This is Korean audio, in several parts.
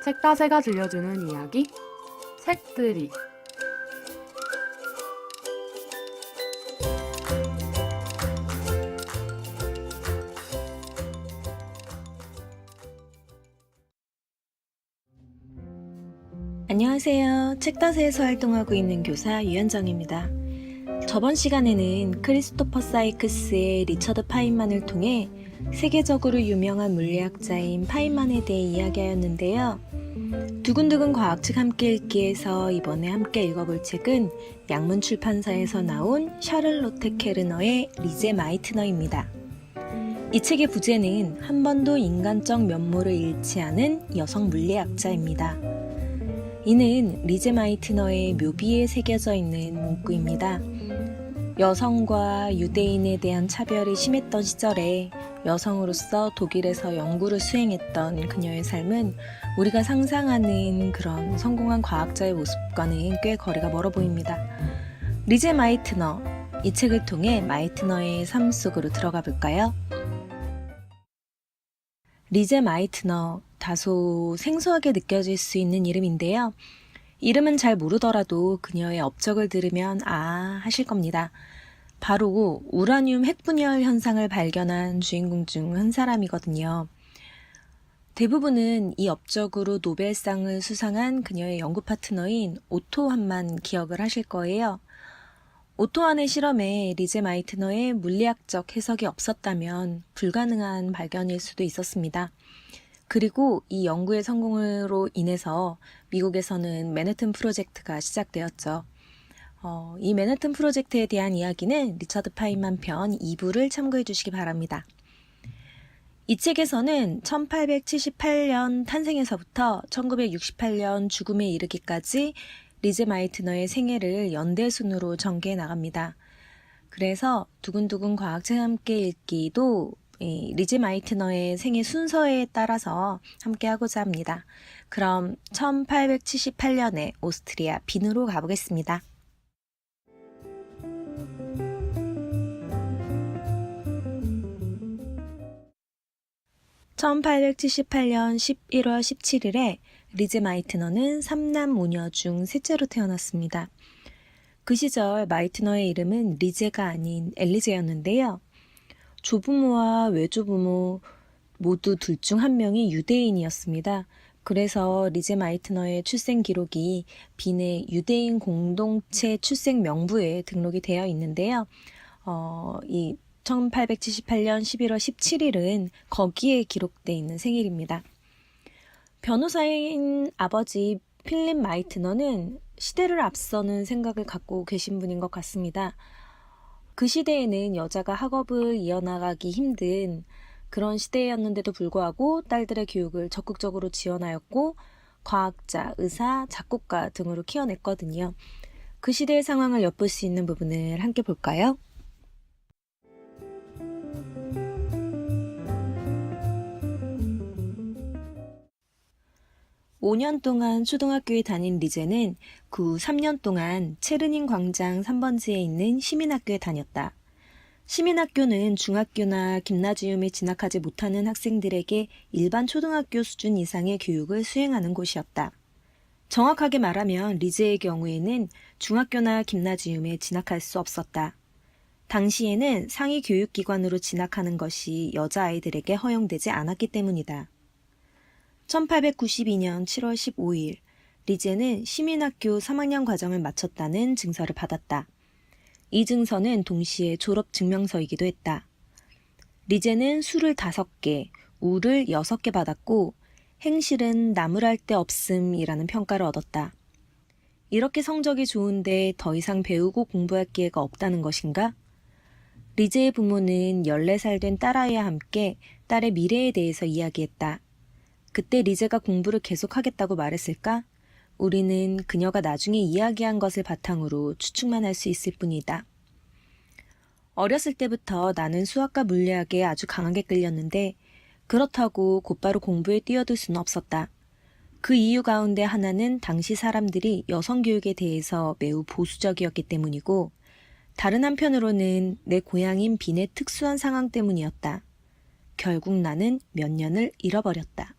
책다새가 들려주는 이야기 책들이. 안녕하세요. 책다새에서 활동하고 있는 교사 유현정입니다. 저번 시간에는 크리스토퍼 사이크스의 리처드 파인만을 통해 세계적으로 유명한 물리학자인 파인만에 대해 이야기하였는데요. 두근두근 과학책 함께 읽기에서 이번에 함께 읽어볼 책은 양문 출판사에서 나온 샤를로테 케르너의 리제 마이트너입니다. 이 책의 부제는 한 번도 인간적 면모를 잃지 않은 여성 물리학자입니다. 이는 리제 마이트너의 묘비에 새겨져 있는 문구입니다. 여성과 유대인에 대한 차별이 심했던 시절에 여성으로서 독일에서 연구를 수행했던 그녀의 삶은 우리가 상상하는 그런 성공한 과학자의 모습과는 꽤 거리가 멀어 보입니다. 리제 마이트너, 이 책을 통해 마이트너의 삶 속으로 들어가 볼까요? 리제 마이트너, 다소 생소하게 느껴질 수 있는 이름인데요. 이름은 잘 모르더라도 그녀의 업적을 들으면 하실 겁니다. 바로 우라늄 핵분열 현상을 발견한 주인공 중 한 사람이거든요. 대부분은 이 업적으로 노벨상을 수상한 그녀의 연구 파트너인 오토 한만 기억을 하실 거예요. 오토 한의 실험에 리제 마이트너의 물리학적 해석이 없었다면 불가능한 발견일 수도 있었습니다. 그리고 이 연구의 성공으로 인해서 미국에서는 맨해튼 프로젝트가 시작되었죠. 이 맨해튼 프로젝트에 대한 이야기는 리처드 파인만 편 2부를 참고해 주시기 바랍니다. 이 책에서는 1878년 탄생에서부터 1968년 죽음에 이르기까지 리제 마이트너의 생애를 연대순으로 전개해 나갑니다. 그래서 두근두근 과학책 함께 읽기도 리제 마이트너의 생애 순서에 따라서 함께 하고자 합니다. 그럼 1878년에 오스트리아 빈으로 가보겠습니다. (1878년 11월 17일에) 리제 마이트너는 3남 5녀 중 셋째로 태어났습니다. 그 시절 마이트너의 이름은 리제가 아닌 엘리제였는데요. 조부모와 외조부모 모두 둘 중 한 명이 유대인이었습니다. 그래서 리제 마이트너의 출생 기록이 빈의 유대인 공동체 출생 명부에 등록이 되어 있는데요. 이 1878년 11월 17일은 거기에 기록되어 있는 생일입니다. 변호사인 아버지 필립 마이트너는 시대를 앞서는 생각을 갖고 계신 분인 것 같습니다. 그 시대에는 여자가 학업을 이어나가기 힘든 그런 시대였는데도 불구하고 딸들의 교육을 적극적으로 지원하였고 과학자, 의사, 작곡가 등으로 키워냈거든요. 그 시대의 상황을 엿볼 수 있는 부분을 함께 볼까요? (5년) 동안 초등학교에 다닌 리제는 그 후 3년 동안 체르닌 광장 3번지에 있는 시민학교에 다녔다. 시민학교는 중학교나 김나지움에 진학하지 못하는 학생들에게 일반 초등학교 수준 이상의 교육을 수행하는 곳이었다. 정확하게 말하면 리제의 경우에는 중학교나 김나지움에 진학할 수 없었다. 당시에는 상위 교육기관으로 진학하는 것이 여자아이들에게 허용되지 않았기 때문이다. 1892년 7월 15일, 리제는 시민학교 3학년 과정을 마쳤다는 증서를 받았다. 이 증서는 동시에 졸업 증명서이기도 했다. 리제는 수를 5개, 우를 6개 받았고 행실은 나무랄 데 없음이라는 평가를 얻었다. 이렇게 성적이 좋은데 더 이상 배우고 공부할 기회가 없다는 것인가? 리제의 부모는 14살 된 딸아이와 함께 딸의 미래에 대해서 이야기했다. 그때 리제가 공부를 계속하겠다고 말했을까? 우리는 그녀가 나중에 이야기한 것을 바탕으로 추측만 할 수 있을 뿐이다. 어렸을 때부터 나는 수학과 물리학에 아주 강하게 끌렸는데 그렇다고 곧바로 공부에 뛰어들 수는 없었다. 그 이유 가운데 하나는 당시 사람들이 여성 교육에 대해서 매우 보수적이었기 때문이고 다른 한편으로는 내 고향인 빈의 특수한 상황 때문이었다. 결국 나는 몇 년을 잃어버렸다.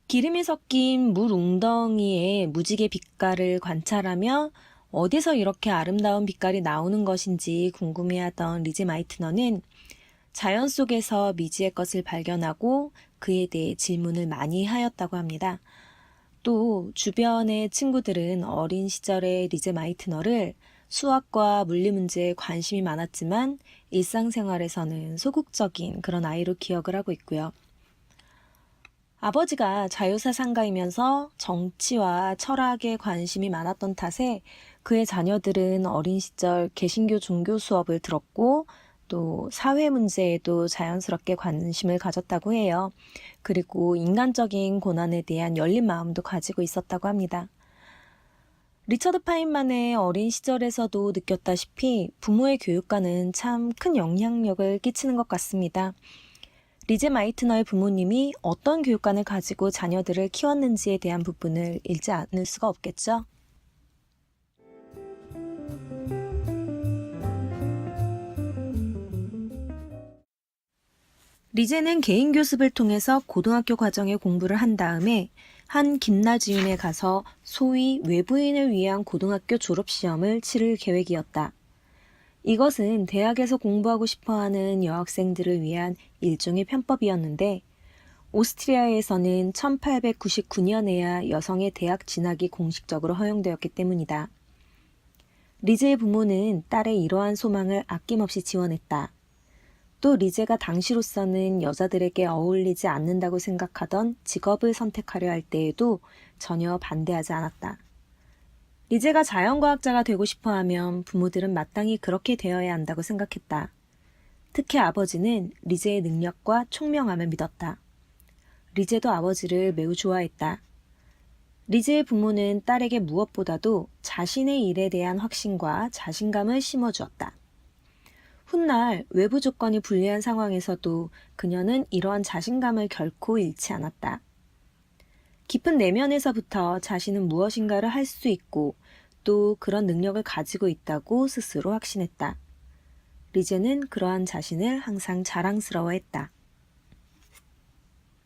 기름이 섞인 물 웅덩이의 무지개 빛깔을 관찰하며 어디서 이렇게 아름다운 빛깔이 나오는 것인지 궁금해하던 리제 마이트너는 자연 속에서 미지의 것을 발견하고 그에 대해 질문을 많이 하였다고 합니다. 또 주변의 친구들은 어린 시절의 리제 마이트너를 수학과 물리 문제에 관심이 많았지만 일상생활에서는 소극적인 그런 아이로 기억을 하고 있고요. 아버지가 자유사상가이면서 정치와 철학에 관심이 많았던 탓에 그의 자녀들은 어린 시절 개신교 종교 수업을 들었고 또 사회 문제에도 자연스럽게 관심을 가졌다고 해요. 그리고 인간적인 고난에 대한 열린 마음도 가지고 있었다고 합니다. 리처드 파인만의 어린 시절에서도 느꼈다시피 부모의 교육과는 참 큰 영향력을 끼치는 것 같습니다. 리제 마이트너의 부모님이 어떤 교육관을 가지고 자녀들을 키웠는지에 대한 부분을 읽지 않을 수가 없겠죠. 리제는 개인 교습을 통해서 고등학교 과정의 공부를 한 다음에 한 김나지움에 가서 소위 외부인을 위한 고등학교 졸업시험을 치를 계획이었다. 이것은 대학에서 공부하고 싶어하는 여학생들을 위한 일종의 편법이었는데 오스트리아에서는 1899년에야 여성의 대학 진학이 공식적으로 허용되었기 때문이다. 리제의 부모는 딸의 이러한 소망을 아낌없이 지원했다. 또 리제가 당시로서는 여자들에게 어울리지 않는다고 생각하던 직업을 선택하려 할 때에도 전혀 반대하지 않았다. 리제가 자연과학자가 되고 싶어하면 부모들은 마땅히 그렇게 되어야 한다고 생각했다. 특히 아버지는 리제의 능력과 총명함을 믿었다. 리제도 아버지를 매우 좋아했다. 리제의 부모는 딸에게 무엇보다도 자신의 일에 대한 확신과 자신감을 심어주었다. 훗날 외부 조건이 불리한 상황에서도 그녀는 이러한 자신감을 결코 잃지 않았다. 깊은 내면에서부터 자신은 무엇인가를 할 수 있고 또 그런 능력을 가지고 있다고 스스로 확신했다. 리제는 그러한 자신을 항상 자랑스러워했다.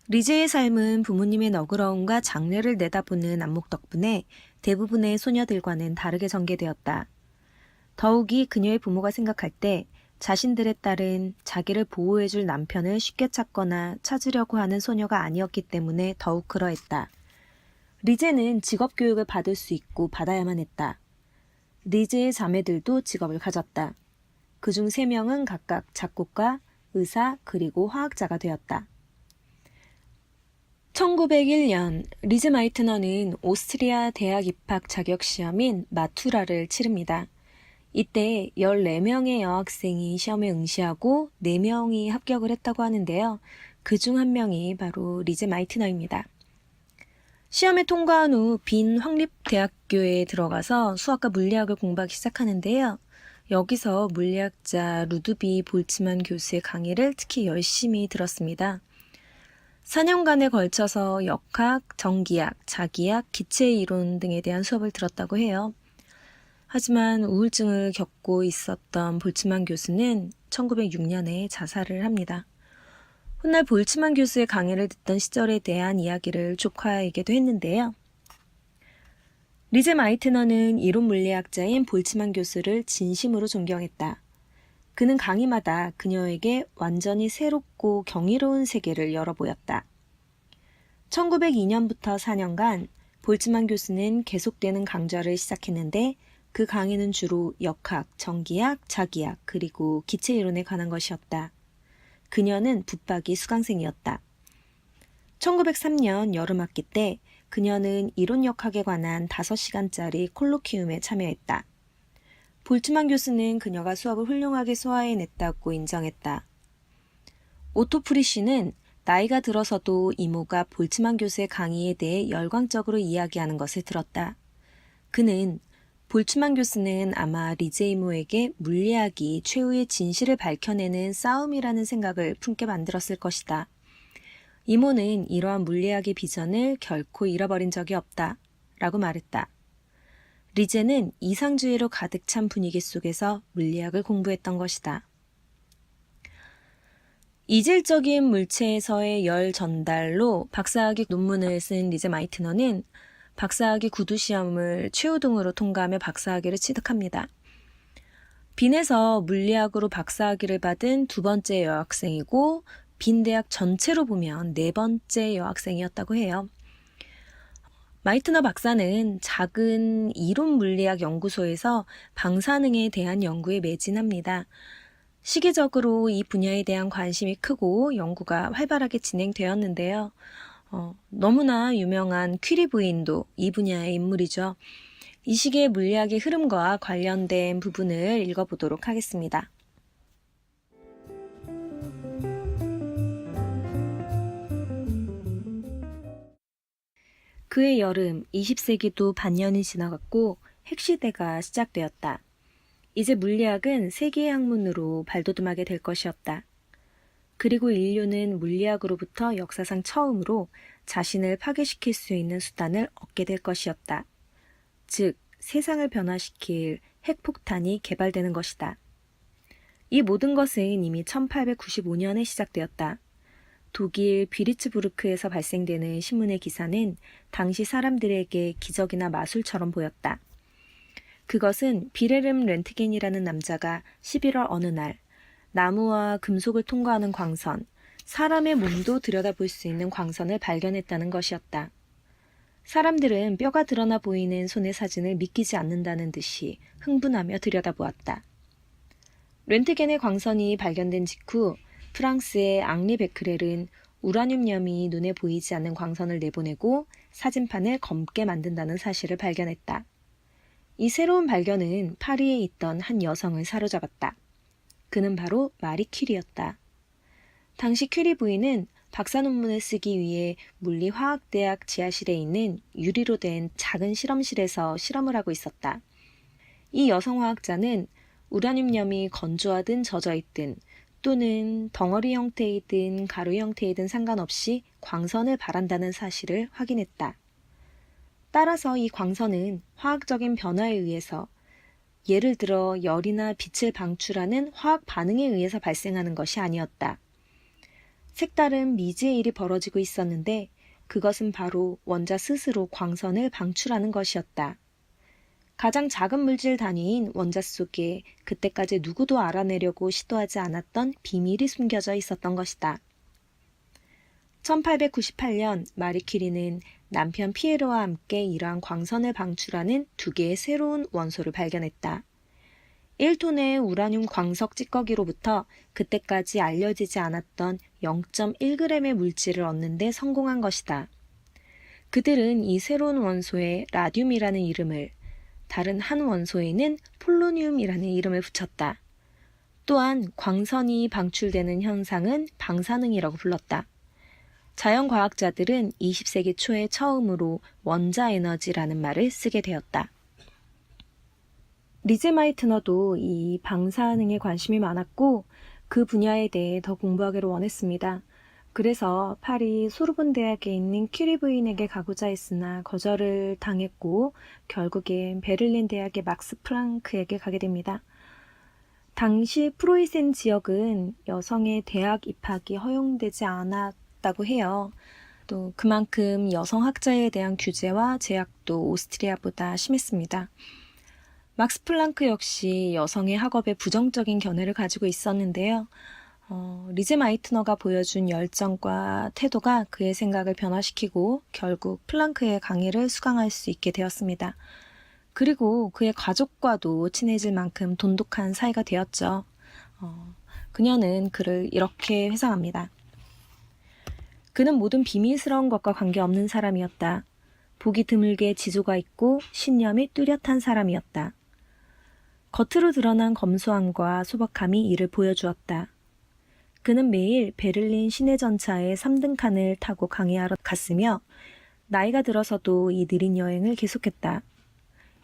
리제의 삶은 부모님의 너그러움과 장래를 내다보는 안목 덕분에 대부분의 소녀들과는 다르게 전개되었다. 더욱이 그녀의 부모가 생각할 때 자신들의 딸은 자기를 보호해줄 남편을 쉽게 찾거나 찾으려고 하는 소녀가 아니었기 때문에 더욱 그러했다. 리제는 직업 교육을 받을 수 있고 받아야만 했다. 리제의 자매들도 직업을 가졌다. 그중 3명은 각각 작곡가, 의사, 그리고 화학자가 되었다. 1901년 리제 마이트너는 오스트리아 대학 입학 자격 시험인 마투라를 치릅니다. 이때 14명의 여학생이 시험에 응시하고 4명이 합격을 했다고 하는데요. 그중 한 명이 바로 리제 마이트너입니다. 시험에 통과한 후 빈 황립대학교에 들어가서 수학과 물리학을 공부하기 시작하는데요. 여기서 물리학자 루드비 볼츠만 교수의 강의를 특히 열심히 들었습니다. 4년간에 걸쳐서 역학, 전기학, 자기학, 기체이론 등에 대한 수업을 들었다고 해요. 하지만 우울증을 겪고 있었던 볼츠만 교수는 1906년에 자살을 합니다. 훗날 볼츠만 교수의 강의를 듣던 시절에 대한 이야기를 조카에게도 했는데요. 리제 마이트너는 이론 물리학자인 볼츠만 교수를 진심으로 존경했다. 그는 강의마다 그녀에게 완전히 새롭고 경이로운 세계를 열어보였다. 1902년부터 4년간 볼츠만 교수는 계속되는 강좌를 시작했는데 그 강의는 주로 역학, 전기학, 자기학, 그리고 기체이론에 관한 것이었다. 그녀는 붙박이 수강생이었다. 1903년 여름학기 때 그녀는 이론역학에 관한 5시간짜리 콜로키움에 참여했다. 볼츠만 교수는 그녀가 수업을 훌륭하게 소화해냈다고 인정했다. 오토 프리쉬는 나이가 들어서도 이모가 볼츠만 교수의 강의에 대해 열광적으로 이야기하는 것을 들었다. 그는 볼츠만 교수는 아마 리제 이모에게 물리학이 최후의 진실을 밝혀내는 싸움이라는 생각을 품게 만들었을 것이다. 이모는 이러한 물리학의 비전을 결코 잃어버린 적이 없다. 라고 말했다. 리제는 이상주의로 가득 찬 분위기 속에서 물리학을 공부했던 것이다. 이질적인 물체에서의 열 전달로 박사학위 논문을 쓴 리제 마이트너는 박사학위 구두 시험을 최우등으로 통과하며 박사학위를 취득합니다. 빈에서 물리학으로 박사학위를 받은 두 번째 여학생이고 빈 대학 전체로 보면 네 번째 여학생이었다고 해요. 마이트너 박사는 작은 이론 물리학 연구소에서 방사능에 대한 연구에 매진합니다. 시기적으로 이 분야에 대한 관심이 크고 연구가 활발하게 진행되었는데요. 너무나 유명한 퀴리 부인도 이 분야의 인물이죠. 이 시기의 물리학의 흐름과 관련된 부분을 읽어보도록 하겠습니다. 그해 여름 20세기도 반년이 지나갔고 핵시대가 시작되었다. 이제 물리학은 세계의 학문으로 발돋움하게 될 것이었다. 그리고 인류는 물리학으로부터 역사상 처음으로 자신을 파괴시킬 수 있는 수단을 얻게 될 것이었다. 즉, 세상을 변화시킬 핵폭탄이 개발되는 것이다. 이 모든 것은 이미 1895년에 시작되었다. 독일 비리츠부르크에서 발생되는 신문의 기사는 당시 사람들에게 기적이나 마술처럼 보였다. 그것은 비레름 렌트겐이라는 남자가 11월 어느 날 나무와 금속을 통과하는 광선, 사람의 몸도 들여다볼 수 있는 광선을 발견했다는 것이었다. 사람들은 뼈가 드러나 보이는 손의 사진을 믿기지 않는다는 듯이 흥분하며 들여다보았다. 렌트겐의 광선이 발견된 직후 프랑스의 앙리 베크렐은 우라늄염이 눈에 보이지 않는 광선을 내보내고 사진판을 검게 만든다는 사실을 발견했다. 이 새로운 발견은 파리에 있던 한 여성을 사로잡았다. 그는 바로 마리 퀴리였다. 당시 퀴리 부인은 박사 논문을 쓰기 위해 물리화학대학 지하실에 있는 유리로 된 작은 실험실에서 실험을 하고 있었다. 이 여성 화학자는 우라늄염이 건조하든 젖어있든 또는 덩어리 형태이든 가루 형태이든 상관없이 광선을 발한다는 사실을 확인했다. 따라서 이 광선은 화학적인 변화에 의해서 예를 들어 열이나 빛을 방출하는 화학 반응에 의해서 발생하는 것이 아니었다. 색다른 미지의 일이 벌어지고 있었는데 그것은 바로 원자 스스로 광선을 방출하는 것이었다. 가장 작은 물질 단위인 원자 속에 그때까지 누구도 알아내려고 시도하지 않았던 비밀이 숨겨져 있었던 것이다. 1898년 마리 퀴리는 남편 피에로와 함께 이러한 광선을 방출하는 두 개의 새로운 원소를 발견했다. 1톤의 우라늄 광석 찌꺼기로부터 그때까지 알려지지 않았던 0.1g의 물질을 얻는 데 성공한 것이다. 그들은 이 새로운 원소에 라듐이라는 이름을, 다른 한 원소에는 폴로늄이라는 이름을 붙였다. 또한 광선이 방출되는 현상은 방사능이라고 불렀다. 자연과학자들은 20세기 초에 처음으로 원자에너지라는 말을 쓰게 되었다. 리제 마이트너도 이 방사능에 관심이 많았고 그 분야에 대해 더 공부하기를 원했습니다. 그래서 파리 소르본 대학에 있는 퀴리 부인에게 가고자 했으나 거절을 당했고 결국엔 베를린 대학의 막스 플랑크에게 가게 됩니다. 당시 프로이센 지역은 여성의 대학 입학이 허용되지 않았다고 해요. 또 그만큼 여성 학자에 대한 규제와 제약도 오스트리아보다 심했습니다. 막스 플랑크 역시 여성의 학업에 부정적인 견해를 가지고 있었는데요. 리제 마이트너가 보여준 열정과 태도가 그의 생각을 변화시키고 결국 플랑크의 강의를 수강할 수 있게 되었습니다. 그리고 그의 가족과도 친해질 만큼 돈독한 사이가 되었죠. 그녀는 그를 이렇게 회상합니다. 그는 모든 비밀스러운 것과 관계없는 사람이었다. 보기 드물게 지조가 있고 신념이 뚜렷한 사람이었다. 겉으로 드러난 검소함과 소박함이 이를 보여주었다. 그는 매일 베를린 시내 전차에 3등 칸을 타고 강의하러 갔으며 나이가 들어서도 이 느린 여행을 계속했다.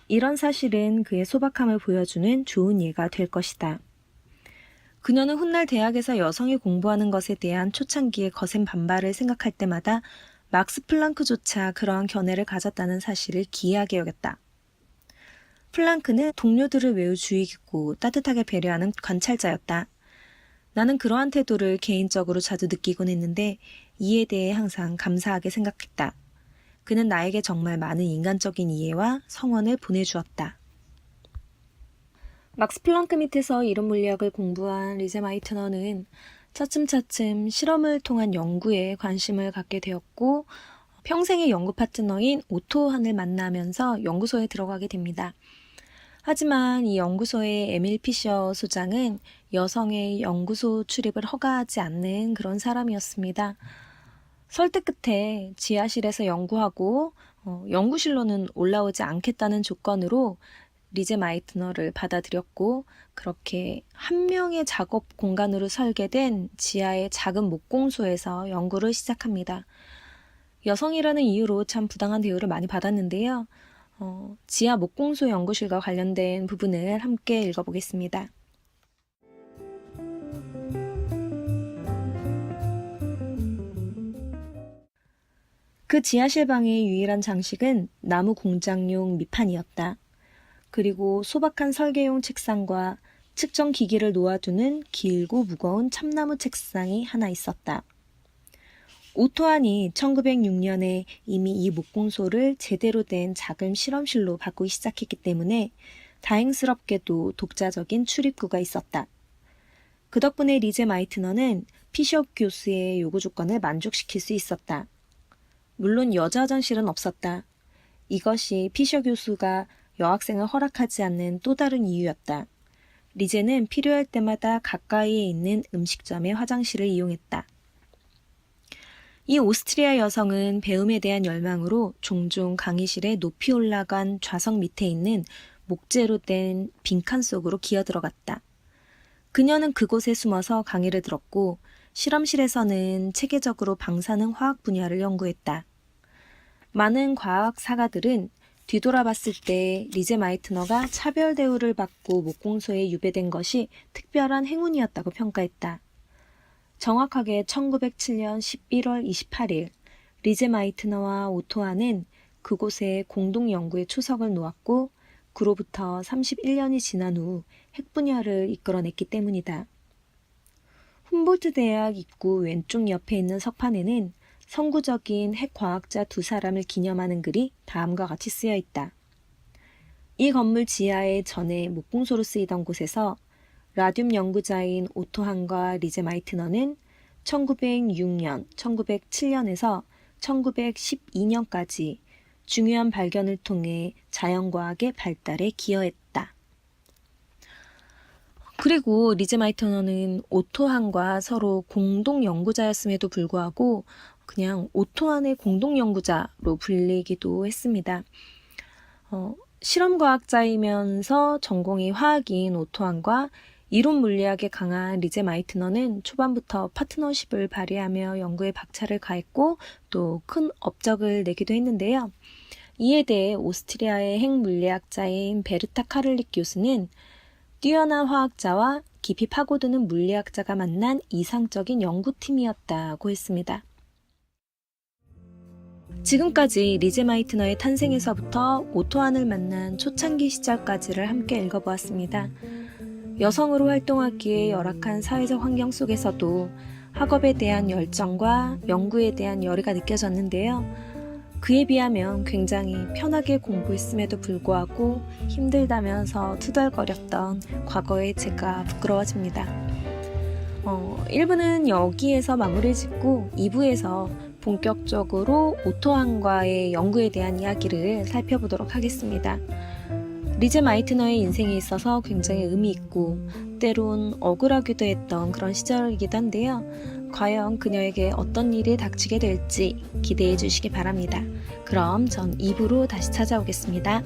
이런 사실은 그의 소박함을 보여주는 좋은 예가 될 것이다. 그녀는 훗날 대학에서 여성이 공부하는 것에 대한 초창기의 거센 반발을 생각할 때마다 막스 플랑크조차 그러한 견해를 가졌다는 사실을 기이하게 여겼다. 플랑크는 동료들을 매우 주의 깊고 따뜻하게 배려하는 관찰자였다. 나는 그러한 태도를 개인적으로 자주 느끼곤 했는데 이에 대해 항상 감사하게 생각했다. 그는 나에게 정말 많은 인간적인 이해와 성원을 보내주었다. 막스 플랑크 밑에서 이론 물리학을 공부한 리제 마이트너는 차츰차츰 실험을 통한 연구에 관심을 갖게 되었고 평생의 연구 파트너인 오토 한을 만나면서 연구소에 들어가게 됩니다. 하지만 이 연구소의 에밀 피셔 소장은 여성의 연구소 출입을 허가하지 않는 그런 사람이었습니다. 설득 끝에 지하실에서 연구하고 연구실로는 올라오지 않겠다는 조건으로 리제 마이트너를 받아들였고 그렇게 한 명의 작업 공간으로 설계된 지하의 작은 목공소에서 연구를 시작합니다. 여성이라는 이유로 참 부당한 대우를 많이 받았는데요. 지하 목공소 연구실과 관련된 부분을 함께 읽어보겠습니다. 그 지하실 방의 유일한 장식은 나무 공장용 밑판이었다. 그리고 소박한 설계용 책상과 측정 기기를 놓아두는 길고 무거운 참나무 책상이 하나 있었다. 오토안이 1906년에 이미 이 목공소를 제대로 된 작은 실험실로 바꾸기 시작했기 때문에 다행스럽게도 독자적인 출입구가 있었다. 그 덕분에 리제 마이트너는 피셔 교수의 요구 조건을 만족시킬 수 있었다. 물론 여자 화장실은 없었다. 이것이 피셔 교수가 여학생을 허락하지 않는 또 다른 이유였다. 리제는 필요할 때마다 가까이에 있는 음식점의 화장실을 이용했다. 이 오스트리아 여성은 배움에 대한 열망으로 종종 강의실에 높이 올라간 좌석 밑에 있는 목재로 된 빈칸 속으로 기어들어갔다. 그녀는 그곳에 숨어서 강의를 들었고 실험실에서는 체계적으로 방사능 화학 분야를 연구했다. 많은 과학 사가들은 뒤돌아봤을 때 리제 마이트너가 차별 대우를 받고 목공소에 유배된 것이 특별한 행운이었다고 평가했다. 정확하게 1907년 11월 28일 리제 마이트너와 오토안은 그곳에 공동 연구에 초석을 놓았고 그로부터 31년이 지난 후 핵 분야를 이끌어냈기 때문이다. 훔볼트 대학 입구 왼쪽 옆에 있는 석판에는 선구적인 핵과학자 두 사람을 기념하는 글이 다음과 같이 쓰여 있다. 이 건물 지하에 전에 목공소로 쓰이던 곳에서 라듐 연구자인 오토한과 리제 마이트너는 1906년, 1907년에서 1912년까지 중요한 발견을 통해 자연과학의 발달에 기여했다. 그리고 리제 마이트너는 오토한과 서로 공동 연구자였음에도 불구하고 그냥 오토한의 공동 연구자로 불리기도 했습니다. 실험과학자이면서 전공이 화학인 오토한과 이론 물리학에 강한 리제 마이트너는 초반부터 파트너십을 발휘하며 연구에 박차를 가했고 또 큰 업적을 내기도 했는데요. 이에 대해 오스트리아의 핵물리학자인 베르타 카를릭 교수는 뛰어난 화학자와 깊이 파고드는 물리학자가 만난 이상적인 연구팀이었다고 했습니다. 지금까지 리제 마이트너의 탄생에서부터 오토한을 만난 초창기 시절까지를 함께 읽어보았습니다. 여성으로 활동하기에 열악한 사회적 환경 속에서도 학업에 대한 열정과 연구에 대한 열의가 느껴졌는데요. 그에 비하면 굉장히 편하게 공부했음에도 불구하고 힘들다면서 투덜거렸던 과거의 제가 부끄러워집니다. 1부는 여기에서 마무리 짓고 2부에서 본격적으로 오토한과의 연구에 대한 이야기를 살펴보도록 하겠습니다. 리제 마이트너의 인생에 있어서 굉장히 의미 있고 때론 억울하기도 했던 그런 시절이기도 한데요. 과연 그녀에게 어떤 일이 닥치게 될지 기대해 주시기 바랍니다. 그럼 전 2부로 다시 찾아오겠습니다.